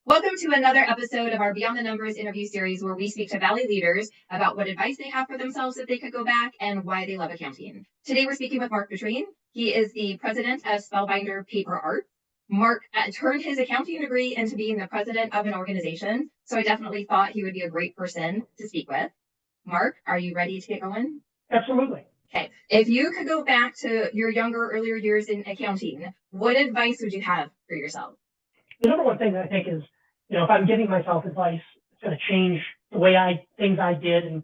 Welcome to another episode of our Beyond the Numbers interview series, where we speak to Valley leaders about what advice they have for themselves if they could go back and why they love accounting. Today, we're speaking with Marc Petrine. He is the president of Spellbinder Paper Art. Marc turned his accounting degree into being the president of an organization, so I definitely thought he would be a great person to speak with. Marc, are you ready to get going? Absolutely. Okay. If you could go back to your earlier years in accounting, what advice would you have for yourself? The number one thing that I think is, if I'm giving myself advice, it's going to change the way things I did, and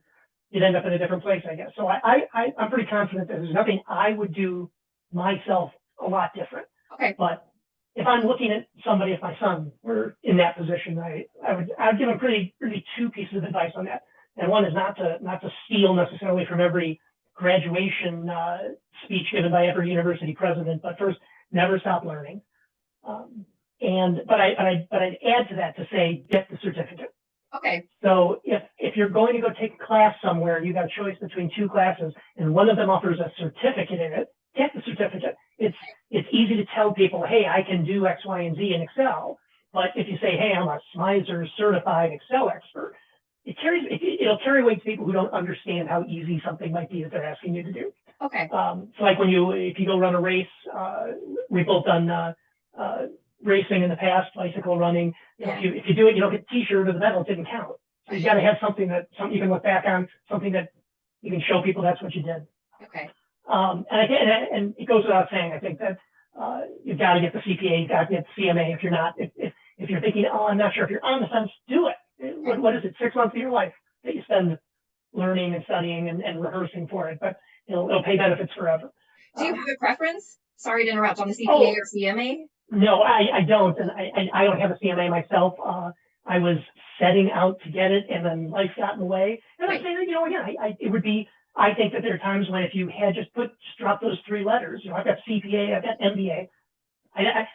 you'd end up in a different place, I guess. So I'm pretty confident that there's nothing I would do myself a lot different. Okay. But if I'm looking at somebody, if my son were in that position, I'd give him really two pieces of advice on that. And one is not to steal necessarily from every graduation speech given by every university president, but first, never stop learning. But I'd add to that to say, get the certificate. Okay. So if you're going to go take a class somewhere and you got a choice between two classes and one of them offers a certificate in it, get the certificate. It's easy to tell people, hey, I can do X, Y, and Z in Excel. But if you say, hey, I'm a 𝗧𝗵𝗲 certified Excel expert, it'll carry weight to people who don't understand how easy something might be that they're asking you to do. Okay. So like if you go run a race, we've both done racing in the past, bicycle running. If you do it, you don't get a T-shirt or the medal. It didn't count. So you got to have something you can look back on, something that you can show people that's what you did. Okay. And it goes without saying, I think that you've got to get the CPA, you've got to get the CMA. If you're not, if you're thinking, oh, I'm not sure, if you're on the fence, do it. What is it? 6 months of your life that you spend learning and studying and rehearsing for it, but it'll pay benefits forever. Do you have a preference? Sorry to interrupt, on the CPA or CMA? No, I don't, and I don't have a CMA myself. I was setting out to get it, and then life got in the way. And I say that, again, it would be. I think that there are times when if you had just drop those 3 letters, I've got CPA, I've got MBA.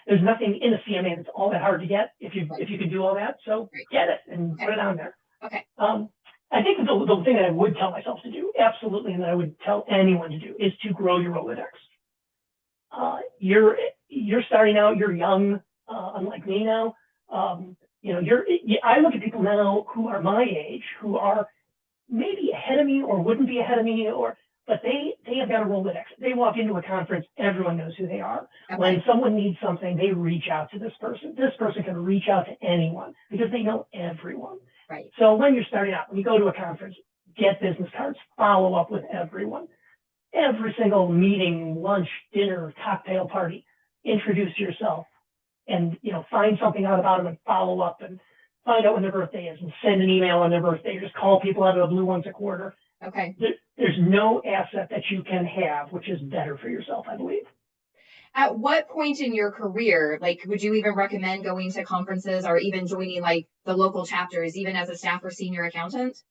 There's nothing in a CMA that's all that hard to get if you can do all that. So get it and put it on there. Okay. I think the thing that I would tell myself to do, absolutely, and that I would tell anyone to do, is to grow your Rolodex. You're starting out, you're young, unlike me now. I look at people now who are my age, who are maybe ahead of me or wouldn't be ahead of me, but they have got a Rolodex. They walk into a conference, everyone knows who they are. Okay. When someone needs something, they reach out to this person. This person can reach out to anyone because they know everyone. Right. So when you're starting out, when you go to a conference, get business cards, follow up with everyone. Every single meeting, lunch, dinner, cocktail party, introduce yourself and, find something out about them and follow up and find out when their birthday is and send an email on their birthday. Or just call people out of the blue once a quarter. Okay. There's no asset that you can have which is better for yourself, I believe. At what point in your career, would you even recommend going to conferences or even joining the local chapters, even as a staff or senior accountant?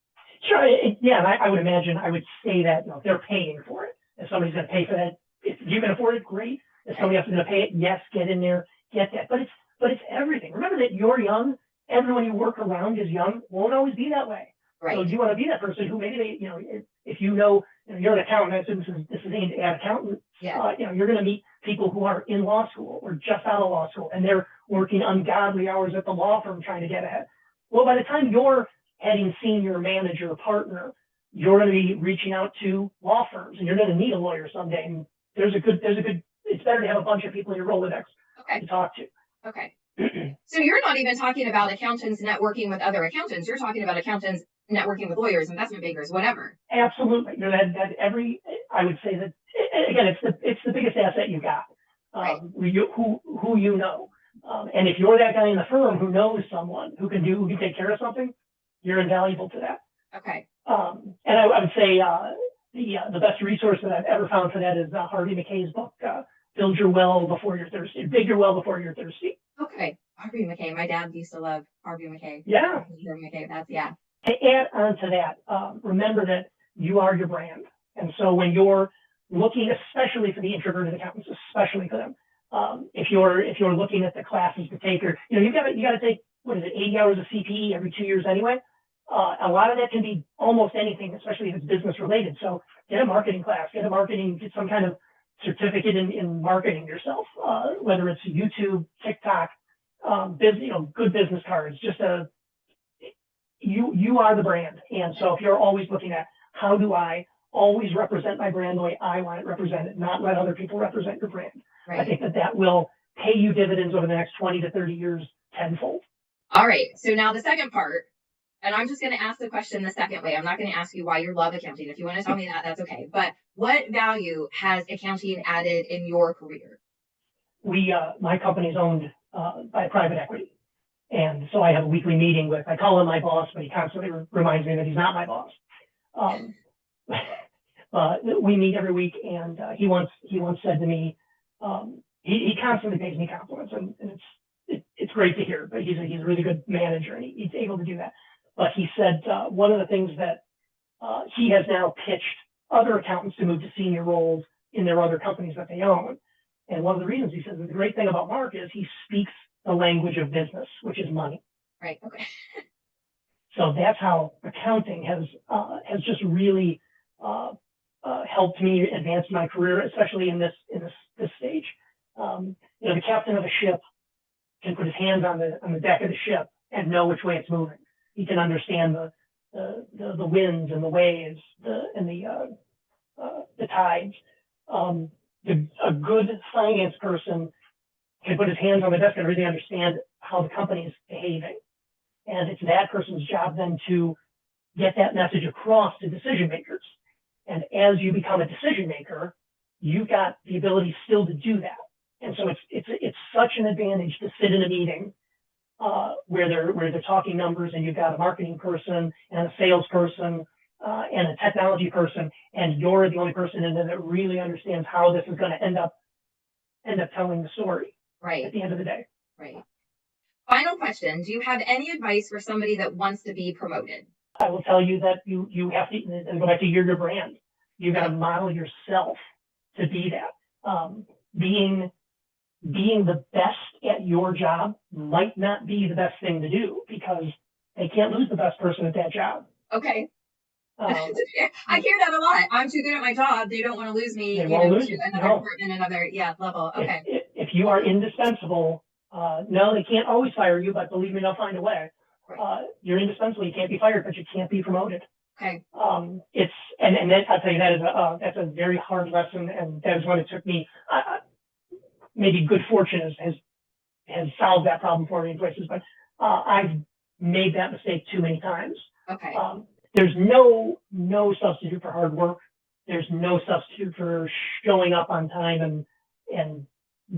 Sure. And I would imagine I would say that if they're paying for it, if somebody's going to pay for that, if you can afford it, great. If somebody else is going to pay it, yes, get in there, get that. But it's everything. Remember that you're young. Everyone you work around is young. Won't always be that way. Right. So you want to be that person who maybe if you're an accountant, I assume this is aimed at accountants. Yeah. You're going to meet people who are in law school or just out of law school, and they're working ungodly hours at the law firm trying to get ahead. Well, by the time you're heading senior manager or partner, you're going to be reaching out to law firms, and you're going to need a lawyer someday. And it's better to have a bunch of people in your Rolodex to talk to. Okay. So you're not even talking about accountants networking with other accountants. You're talking about accountants networking with lawyers, investment bankers, whatever. Absolutely. I would say that, again, it's the biggest asset you got. Right. Who you know. And if you're that guy in the firm who knows someone who can take care of something, you're invaluable to that. Okay. And I would say the best resource that I've ever found for that is 𝗬𝗵𝗲 book, Build Your Well Before You're Thirsty. Dig Your Well Before You're Thirsty. Okay. 𝗬𝗵𝗲. My dad used to love 𝗬𝗵𝗲. Yeah. 𝗬𝗵𝗲. That's, yeah. To add on to that, remember that you are your brand. And so when you're looking, especially for the introverted accountants, especially for them, if you're looking at the classes to take, or you got to take 80 hours of CPE every 2 years anyway. A lot of that can be almost anything, especially if it's business related. So get a marketing class, get some kind of certificate in marketing yourself, whether it's YouTube, TikTok, good business cards, just you are the brand. And so if you're always looking at how do I always represent my brand the way I want it represented, not let other people represent your brand. Right. I think that will pay you dividends over the next 20 to 30 years tenfold. All right. So now the second part, and I'm just going to ask the question the second way. I'm not going to ask you why you love accounting. If you want to tell me that, that's okay. But what value has accounting added in your career? My company's owned by private equity. And so I have a weekly meeting I call him my boss, but he constantly reminds me that he's not my boss. We meet every week, and he once said to me, he constantly pays me compliments, and it's great to hear. But he's a really good manager, and he's able to do that. But he said one of the things that he has now pitched other accountants to move to senior roles in their other companies that they own. And one of the reasons he says the great thing about Marc is he speaks the language of business, which is money. Right. Okay. So that's how accounting has just really helped me advance my career, especially in this stage. The captain of a ship can put his hands on the deck of the ship and know which way it's moving. He can understand the winds and the waves and the tides. A good finance person can put his hands on the desk and really understand how the company is behaving. And it's that person's job then to get that message across to decision makers. And as you become a decision maker, you've got the ability still to do that. And so it's such an advantage to sit in a meeting where they're talking numbers, and you've got a marketing person and a salesperson and a technology person, and you're the only person in there that really understands how this is going to end up telling the story. Right. At the end of the day. Right. Final question. Do you have any advice for somebody that wants to be promoted? I will tell you that you have to, and go back to your brand. You got to model yourself to be that. Being the best at your job might not be the best thing to do, because they can't lose the best person at that job. Okay. I hear that a lot. I'm too good at my job. They don't want to lose me. They won't lose to you. another No. department, another level. Okay. If you are indispensable, no, they can't always fire you, but believe me, they'll find a way. Right. You're indispensable. You can't be fired, but you can't be promoted. Okay. And then I'll tell you that's a very hard lesson, and that is what it took me. Maybe good fortune has solved that problem for me in places, but I've made that mistake too many times. Okay. There's no substitute for hard work. There's no substitute for showing up on time and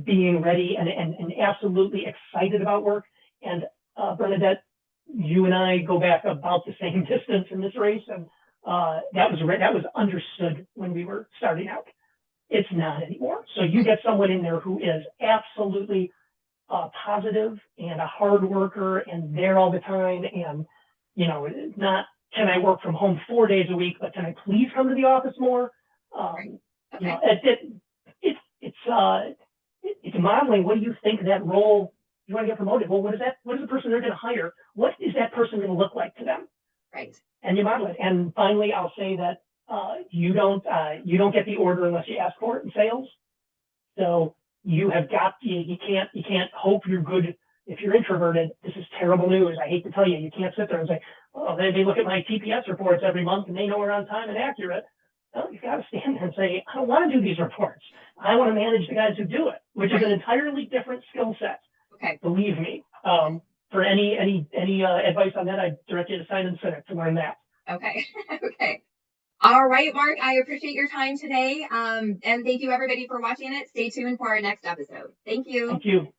being ready and absolutely excited about work. And Bernadette, you and I go back about the same distance in this race, and that was understood when we were starting out. It's not anymore. So you get someone in there who is absolutely positive and a hard worker and there all the time, and it's not, can I work from home 4 days a week, but can I please come to the office more? Okay. It's modeling. What do you think that role, you want to get promoted? Well, what is the person they're going to hire? What is that person going to look like to them? Right. And you model it. And finally, I'll say that you don't get the order unless you ask for it in sales. So you can't hope you're good. If you're introverted, this is terrible news. I hate to tell you, you can't sit there and say, oh, they look at my TPS reports every month and they know we're on time and accurate. No, you've got to stand there and say, I don't want to do these reports. I want to manage the guys who do it, which is an entirely different skill set. Okay. Believe me. For any advice on that, I direct you to Simon Sinek to learn that. Okay. Okay. All right, Marc, I appreciate your time today. And thank you everybody for watching it. Stay tuned for our next episode. Thank you. Thank you.